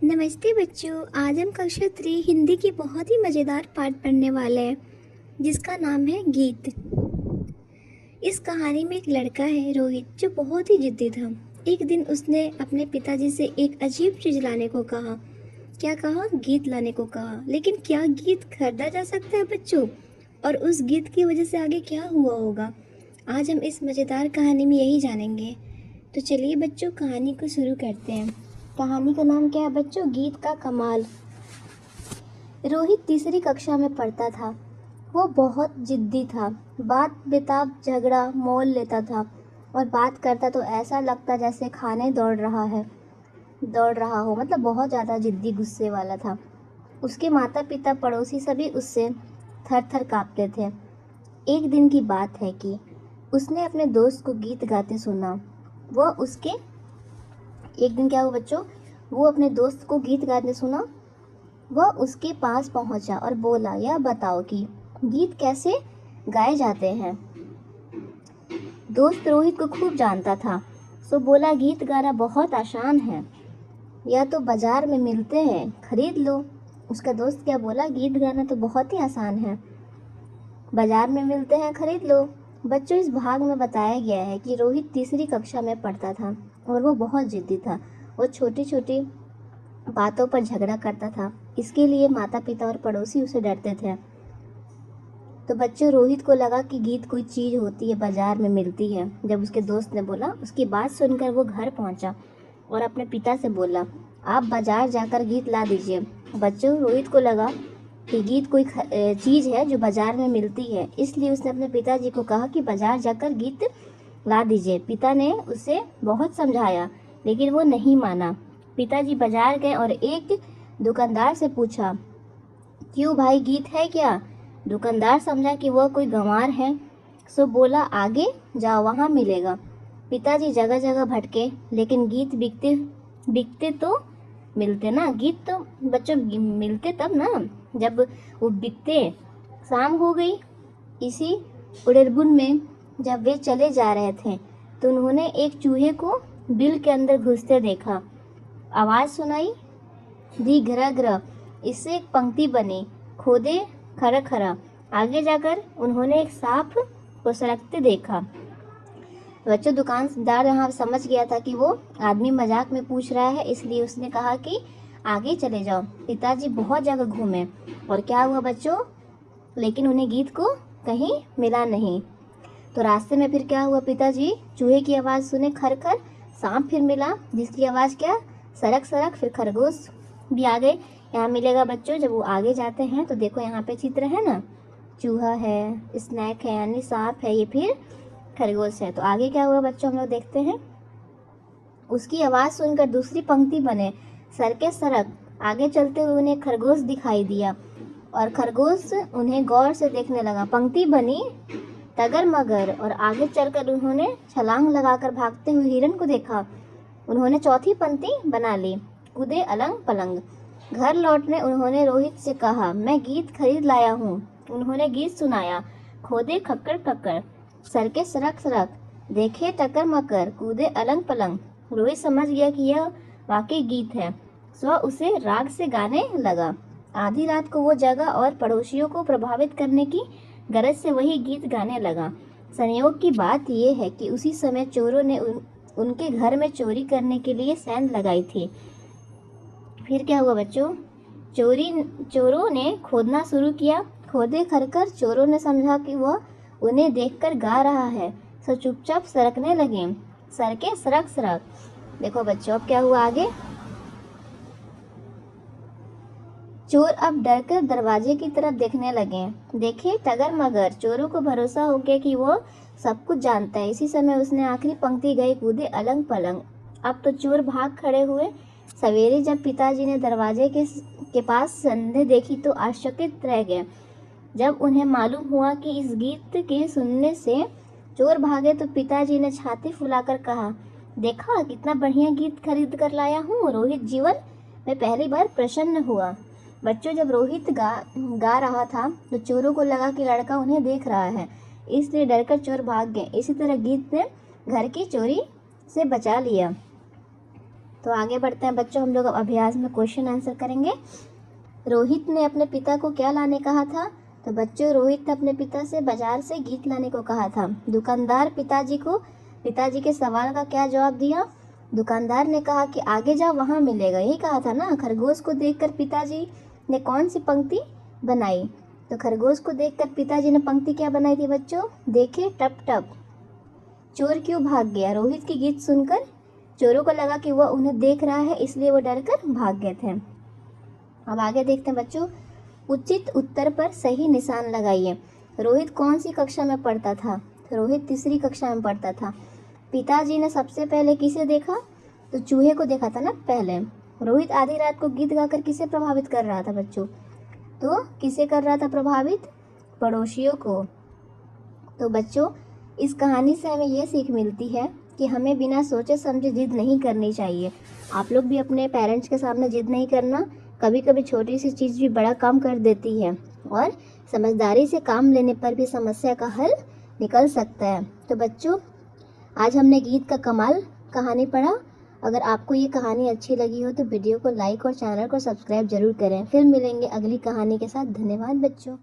नमस्ते बच्चों। आज हम कक्षा 3 हिंदी की बहुत ही मज़ेदार पाठ पढ़ने वाले हैं जिसका नाम है गीत। इस कहानी में एक लड़का है रोहित, जो बहुत ही जिद्दी था। एक दिन उसने अपने पिताजी से एक अजीब चीज़ लाने को कहा। क्या कहा? गीत लाने को कहा। लेकिन क्या गीत खरीदा जा सकता है बच्चों? और उस गीत की वजह से आगे क्या हुआ होगा, आज हम इस मज़ेदार कहानी में यही जानेंगे। तो चलिए बच्चों, कहानी को शुरू करते हैं। कहानी का नाम क्या है बच्चों? गीत का कमाल। रोहित तीसरी कक्षा में पढ़ता था। वो बहुत जिद्दी था। बात बेताब झगड़ा मोल लेता था और बात करता तो ऐसा लगता जैसे खाने दौड़ रहा हो, मतलब बहुत ज़्यादा जिद्दी गुस्से वाला था। उसके माता पिता पड़ोसी सभी उससे थर थर काँपते थे। एक दिन की बात है कि उसने अपने दोस्त को गीत गाते सुना। एक दिन क्या हुआ बच्चों? वो अपने दोस्त को गीत गाते सुना। वह उसके पास पहुंचा और बोला, यह बताओ कि गीत कैसे गाए जाते हैं। दोस्त रोहित को खूब जानता था, सो बोला, गीत गाना बहुत आसान है, यह तो बाजार में मिलते हैं, खरीद लो। उसका दोस्त क्या बोला? गीत गाना तो बहुत ही आसान है, बाजार में मिलते हैं, खरीद लो। बच्चों, इस भाग में बताया गया है कि रोहित तीसरी कक्षा में पढ़ता था और वो बहुत जिद्दी था। वो छोटी छोटी बातों पर झगड़ा करता था। इसके लिए माता पिता और पड़ोसी उसे डरते थे। तो बच्चों, रोहित को लगा कि गीत कोई चीज़ होती है, बाजार में मिलती है। जब उसके दोस्त ने बोला, उसकी बात सुनकर वो घर पहुंचा और अपने पिता से बोला, आप बाजार जाकर गीत ला दीजिए। बच्चों, रोहित को लगा कि गीत कोई चीज़ है जो बाजार में मिलती है, इसलिए उसने अपने पिताजी को कहा कि बाजार जाकर गीत ला दीजिए। पिता ने उसे बहुत समझाया लेकिन वो नहीं माना। पिताजी बाजार गए और एक दुकानदार से पूछा, क्यों भाई, गीत है क्या? दुकानदार समझा कि वह कोई गंवार है, सो बोला, आगे जाओ, वहाँ मिलेगा। पिताजी जगह जगह भटके लेकिन गीत बिकते तो मिलते ना। गीत तो बच्चों मिलते तब ना जब वो बिकते। शाम हो गई। इसी उड़ेरबुन में जब वे चले जा रहे थे तो उन्होंने एक चूहे को बिल के अंदर घुसते देखा। आवाज़ सुनाई दी, घरा घरा। इससे एक पंक्ति बनी, खोदे खरा खरा। आगे जाकर उन्होंने एक सांप को सरकते देखा। बच्चों, दुकानदार यहाँ समझ गया था कि वो आदमी मजाक में पूछ रहा है, इसलिए उसने कहा कि आगे चले जाओ। पिताजी बहुत जगह घूमे और क्या हुआ बच्चों? लेकिन उन्हें गीत को कहीं मिला नहीं। तो रास्ते में फिर क्या हुआ? पिताजी चूहे की आवाज़ सुने, खर खर। सांप फिर मिला, जिसकी आवाज़ क्या? सरक सरक। फिर खरगोश भी आ गए। यहाँ मिलेगा बच्चों। जब वो आगे जाते हैं तो देखो यहाँ पे चित्र है ना, चूहा है, स्नैक है यानी सांप है, ये फिर खरगोश है। तो आगे क्या हुआ बच्चों, हम लोग देखते हैं। उसकी आवाज़ सुनकर दूसरी पंक्ति बने, सरके सरक। आगे चलते हुए उन्हें खरगोश दिखाई दिया और खरगोश उन्हें गौर से देखने लगा। पंक्ति बनी, टगर मगर। और आगे चलकर उन्होंने छलांग लगाकर भागते हुए हिरन को देखा। उन्होंने चौथी पंक्ति बना ली, कूदे अलंग पलंग। घर लौटने उन्होंने रोहित से कहा, मैं गीत खरीद लाया हूँ। उन्होंने गीत सुनाया, खोदे खक्कर खक्कर, सरके सरक सरक, देखे टकर मकर, कूदे अलंग पलंग। रोहित समझ गया कि यह वाकई गीत है, सो उसे राग से गाने लगा। आधी रात को वो जगह और पड़ोसियों को प्रभावित करने की गरज से वही गीत गाने लगा। संयोग की बात यह है कि उसी समय चोरों ने उनके घर में चोरी करने के लिए सेंध लगाई थी। फिर क्या हुआ बच्चों? चोरों ने खोदना शुरू किया। खोदे खरकर चोरों ने समझा कि वह उन्हें देखकर गा रहा है, सो चुपचाप सरकने लगे, सरके सरक सरक। देखो बच्चों, अब क्या हुआ आगे? चोर अब डरकर दरवाजे की तरफ देखने लगे। देखे टगर मगर। चोरों को भरोसा हो गया कि वो सब कुछ जानता है। इसी समय उसने आखिरी पंक्ति गाई, कूदे अलंग पलंग। अब तो चोर भाग खड़े हुए। सवेरे जब पिताजी ने दरवाजे के पास संदेह देखी तो आश्चर्यचकित रह गए। जब उन्हें मालूम हुआ कि इस गीत के सुनने से चोर भागे तो पिताजी ने छाती फुलाकर कहा, देखा कितना बढ़िया गीत खरीद कर लाया हूँ। रोहित जीवन में पहली बार प्रसन्न हुआ। बच्चों, जब रोहित गा रहा था तो चोरों को लगा कि लड़का उन्हें देख रहा है, इसलिए डरकर चोर भाग गए। इसी तरह गीत ने घर की चोरी से बचा लिया। तो आगे बढ़ते हैं बच्चों, हम लोग अब अभ्यास में क्वेश्चन आंसर करेंगे। रोहित ने अपने पिता को क्या लाने कहा था? तो बच्चों, रोहित ने अपने पिता से बाजार से गीत लाने को कहा था। दुकानदार पिताजी के सवाल का क्या जवाब दिया? दुकानदार ने कहा कि आगे जाओ, वहाँ मिलेगा। यही कहा था ना। खरगोश को देखकर पिताजी ने कौन सी पंक्ति बनाई? तो खरगोश को देखकर पिताजी ने पंक्ति क्या बनाई थी बच्चों? देखे टप टप चोर क्यों भाग गया। रोहित की गीत सुनकर चोरों को लगा कि वह उन्हें देख रहा है, इसलिए वो डरकर भाग गए थे। अब आगे देखते हैं बच्चों, उचित उत्तर पर सही निशान लगाइए। रोहित कौन सी कक्षा में पढ़ता था? तो रोहित तीसरी कक्षा में पढ़ता था। पिताजी ने सबसे पहले किसे देखा? तो चूहे को देखा था ना पहले। रोहित आधी रात को गीत गाकर किसे प्रभावित कर रहा था बच्चों? तो किसे कर रहा था प्रभावित? पड़ोसियों को। तो बच्चों, इस कहानी से हमें ये सीख मिलती है कि हमें बिना सोचे समझे जिद नहीं करनी चाहिए। आप लोग भी अपने पेरेंट्स के सामने जिद नहीं करना। कभी कभी छोटी सी चीज़ भी बड़ा काम कर देती है, और समझदारी से काम लेने पर भी समस्या का हल निकल सकता है। तो बच्चों, आज हमने गीत का कमाल कहानी पढ़ा। अगर आपको ये कहानी अच्छी लगी हो तो वीडियो को लाइक और चैनल को सब्सक्राइब जरूर करें। फिर मिलेंगे अगली कहानी के साथ। धन्यवाद बच्चों।